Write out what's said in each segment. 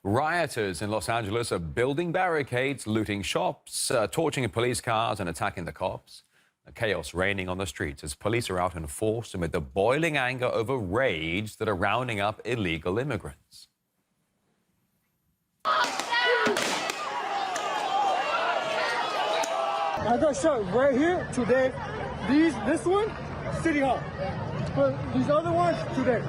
Rioters in Los Angeles are building barricades, looting shops, torching police cars and attacking the cops. Chaos reigning on the streets as police are out in force amid the boiling anger over raids that are rounding up illegal immigrants. I got shot right here today. This one, City Hall. But these other ones, today.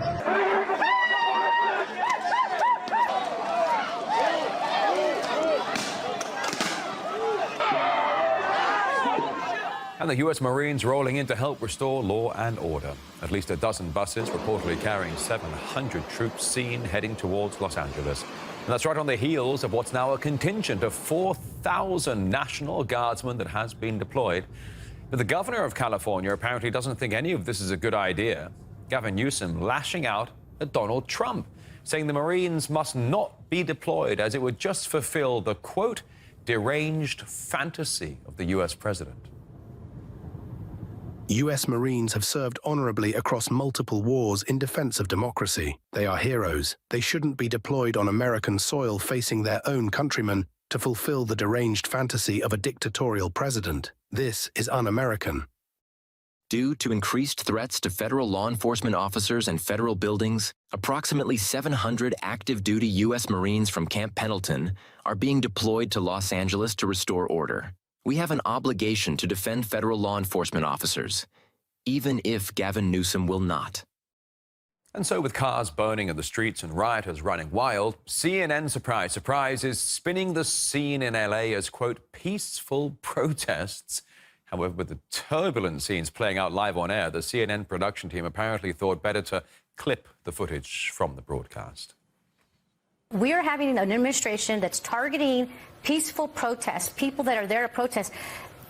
And the U.S. Marines rolling in to help restore law and order. At least a dozen buses reportedly carrying 700 troops seen heading towards Los Angeles. And that's right on the heels of what's now a contingent of 4,000 National Guardsmen that has been deployed. But the governor of California apparently doesn't think any of this is a good idea. Gavin Newsom lashing out at Donald Trump, saying the Marines must not be deployed as it would just fulfill the, quote, deranged fantasy of the U.S. president. U.S. Marines have served honorably across multiple wars in defense of democracy. They are heroes. They shouldn't be deployed on American soil facing their own countrymen to fulfill the deranged fantasy of a dictatorial president. This is un-American. Due to increased threats to federal law enforcement officers and federal buildings, approximately 700 active-duty U.S. Marines from Camp Pendleton are being deployed to Los Angeles to restore order. We have an obligation to defend federal law enforcement officers, even if Gavin Newsom will not. And so with cars burning in the streets and rioters running wild, CNN, surprise, surprise, is spinning the scene in LA as, quote, peaceful protests. However, with the turbulent scenes playing out live on air, the CNN production team apparently thought better to clip the footage from the broadcast. We are having an administration that's targeting peaceful protests, people that are there to protest.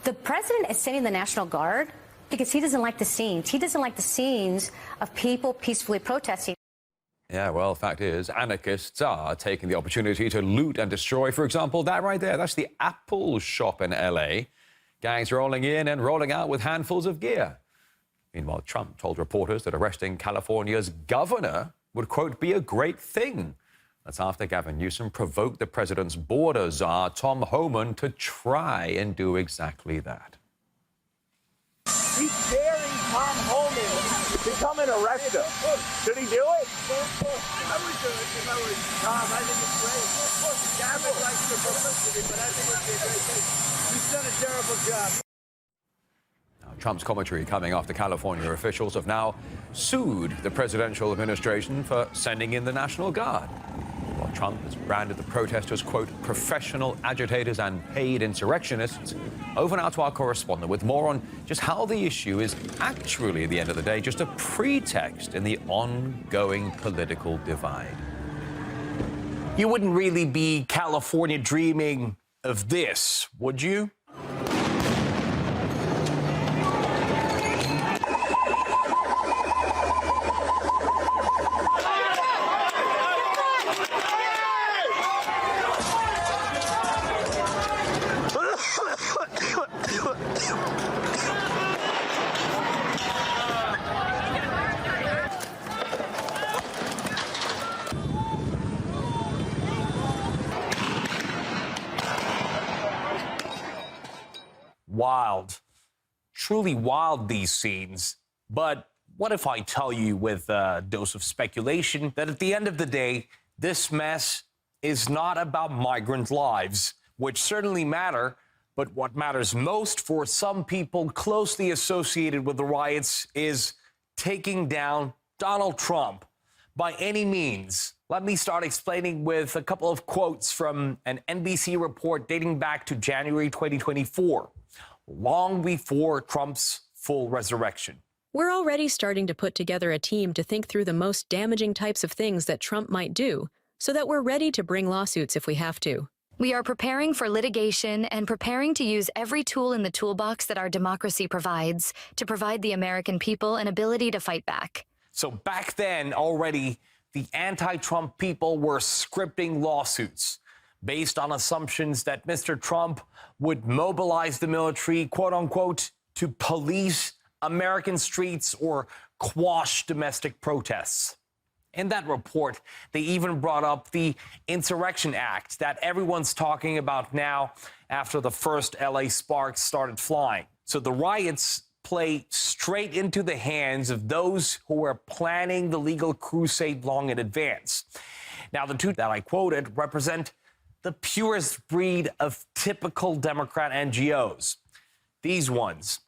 The president is sending the National Guard because he doesn't like the scenes. He doesn't like the scenes of people peacefully protesting. Yeah, well, fact is, anarchists are taking the opportunity to loot and destroy. For example, that right there, that's the Apple shop in LA. Gangs rolling in and rolling out with handfuls of gear. Meanwhile, Trump told reporters that arresting California's governor would, quote, be a great thing. That's after Gavin Newsom provoked the president's border czar, Tom Homan, to try and do exactly that. He's daring Tom Homan to come and arrest him. Should he do it? I would do it if I was Tom. I think it's great. Gavin likes the publicity, but I think it would be a great thing. He's done a terrible job. Now, Trump's commentary coming after California officials have now sued the presidential administration for sending in the National Guard. While Trump has branded the protesters, quote, professional agitators and paid insurrectionists. Over now to our correspondent with more on just how the issue is actually, at the end of the day, just a pretext in the ongoing political divide. You wouldn't really be California dreaming of this, would you? Wild. Truly wild, these scenes. But what if I tell you with a dose of speculation that at the end of the day, this mess is not about migrant lives, which certainly matter, but what matters most for some people closely associated with the riots is taking down Donald Trump by any means. Let me start explaining with a couple of quotes from an NBC report dating back to January 2024. Long before Trump's full resurrection. We're already starting to put together a team to think through the most damaging types of things that Trump might do, so that we're ready to bring lawsuits if we have to. We are preparing for litigation and preparing to use every tool in the toolbox that our democracy provides to provide the American people an ability to fight back. So back then, already, the anti-Trump people were scripting lawsuits based on assumptions that Mr. Trump would mobilize the military, quote unquote, to police American streets or quash domestic protests. In that report, they even brought up the Insurrection Act that everyone's talking about now after the first LA sparks started flying. So the riots play straight into the hands of those who were planning the legal crusade long in advance. Now, the two that I quoted represent the purest breed of typical Democrat NGOs. These ones,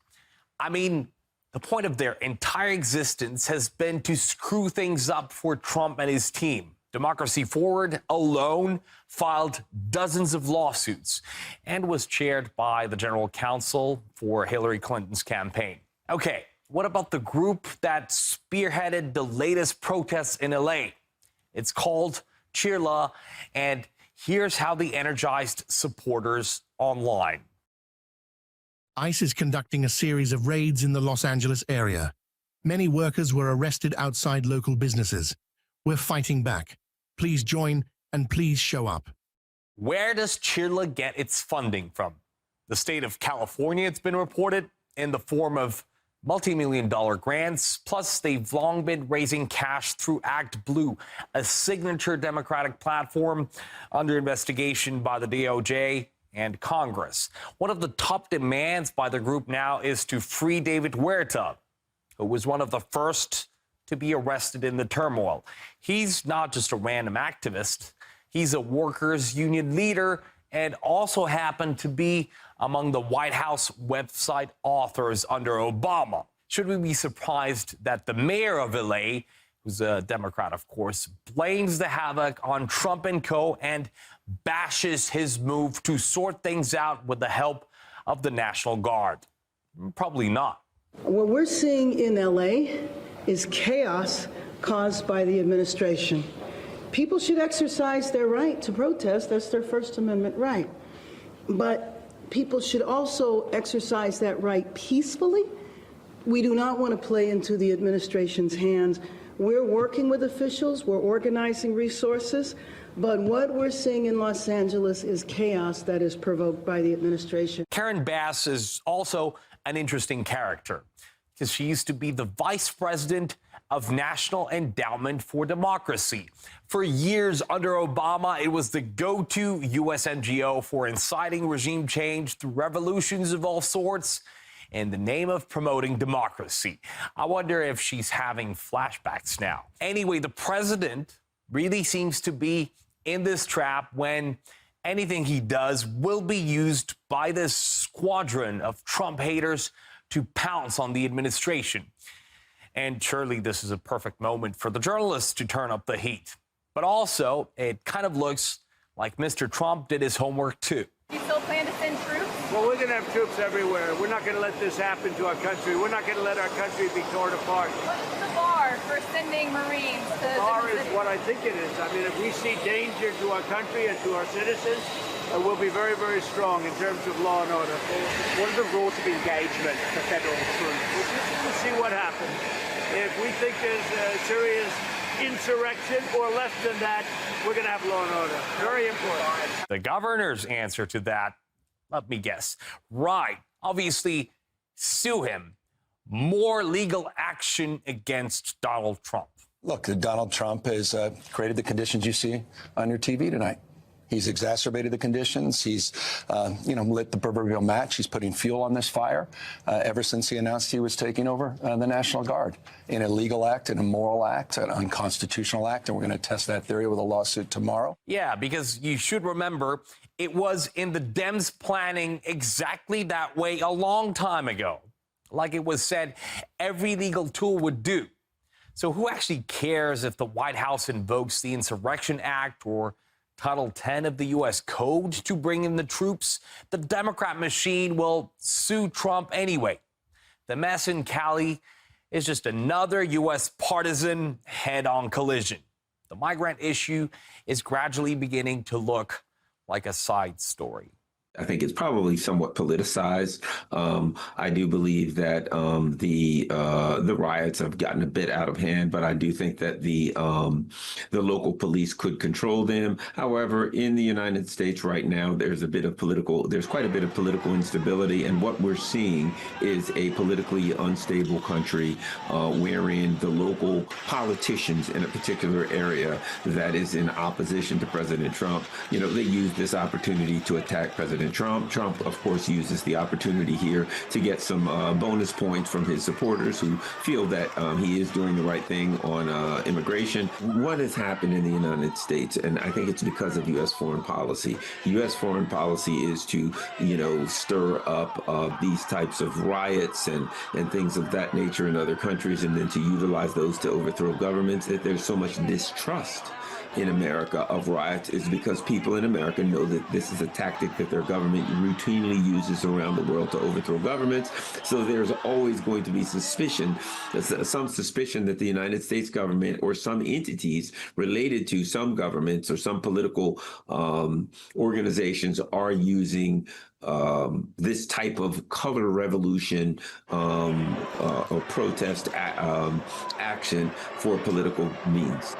I mean, the point of their entire existence has been to screw things up for Trump and his team. Democracy Forward alone filed dozens of lawsuits and was chaired by the general counsel for Hillary Clinton's campaign. Okay, what about the group that spearheaded the latest protests in LA? It's called Chirla, and here's how they energized supporters online. ICE is conducting a series of raids in the Los Angeles area. Many workers were arrested outside local businesses. We're fighting back. Please join and please show up. Where does Chirla get its funding from? The state of California, it's been reported, in the form of multi-million-dollar grants. Plus, they've long been raising cash through Act Blue, a signature Democratic platform under investigation by the DOJ and Congress. One of the top demands by the group now is to free David Huerta, who was one of the first to be arrested in the turmoil. He's not just a random activist. He's a workers' union leader and also happened to be among the White House website authors under Obama. Should we be surprised that the mayor of LA, who's a Democrat, of course, blames the havoc on Trump and co. and bashes his move to sort things out with the help of the National Guard? Probably not. What we're seeing in LA is chaos caused by the administration. People should exercise their right to protest. That's their First Amendment right. But people should also exercise that right peacefully. We do not want to play into the administration's hands. We're working with officials, we're organizing resources, but what we're seeing in Los Angeles is chaos that is provoked by the administration. Karen Bass is also an interesting character because she used to be the vice president of National Endowment for Democracy. For years under Obama, it was the go-to U.S. NGO for inciting regime change through revolutions of all sorts in the name of promoting democracy. I wonder if she's having flashbacks now. Anyway, the president really seems to be in this trap when anything he does will be used by this squadron of Trump haters to pounce on the administration. And surely this is a perfect moment for the journalists to turn up the heat. But also, it kind of looks like Mr. Trump did his homework too. You still plan to send troops? Well, we're going to have troops everywhere. We're not going to let this happen to our country. We're not going to let our country be torn apart. What's the bar for sending Marines to the bar is what I think it is. I mean, if we see danger to our country and to our citizens, we'll be very, very strong in terms of law and order. What are the rules of engagement for federal troops? We'll see what happens. If we think there's a serious insurrection or less than that, we're going to have law and order. Very important. The governor's answer to that, let me guess, right, obviously sue him. More legal action against Donald Trump. Look, Donald Trump has created the conditions you see on your TV tonight. He's exacerbated the conditions. He's, lit the proverbial match. He's putting fuel on this fire ever since he announced he was taking over the National Guard. An illegal act, an immoral act, an unconstitutional act, and we're going to test that theory with a lawsuit tomorrow. Yeah, because you should remember it was in the Dems planning exactly that way a long time ago. Like it was said, every legal tool would do. So who actually cares if the White House invokes the Insurrection Act or Title 10 of the U.S. Code to bring in the troops? The Democrat machine will sue Trump anyway. The mess in Cali is just another U.S. partisan head-on collision. The migrant issue is gradually beginning to look like a side story. I think it's probably somewhat politicized. I do believe that the riots have gotten a bit out of hand, but I do think that the local police could control them. However, in the United States right now, there's quite a bit of political instability, and what we're seeing is a politically unstable country wherein the local politicians in a particular area that is in opposition to President Trump, they use this opportunity to attack President Trump. Trump, of course, uses the opportunity here to get some bonus points from his supporters who feel that he is doing the right thing on immigration. What has happened in the United States, and I think it's because of U.S. foreign policy. U.S. foreign policy is to, stir up these types of riots and things of that nature in other countries, and then to utilize those to overthrow governments. That there's so much distrust in America of riots is because people in America know that this is a tactic that their government routinely uses around the world to overthrow governments. So there's always going to be some suspicion that the United States government or some entities related to some governments or some political organizations are using this type of color revolution or protest action for political means.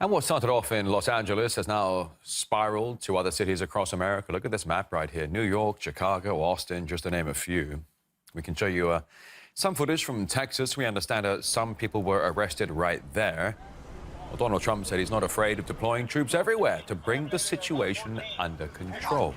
And what started off in Los Angeles has now spiraled to other cities across America. Look at this map right here. New York, Chicago, Austin, just to name a few. We can show you some footage from Texas. We understand some people were arrested right there. Well, Donald Trump said he's not afraid of deploying troops everywhere to bring the situation under control.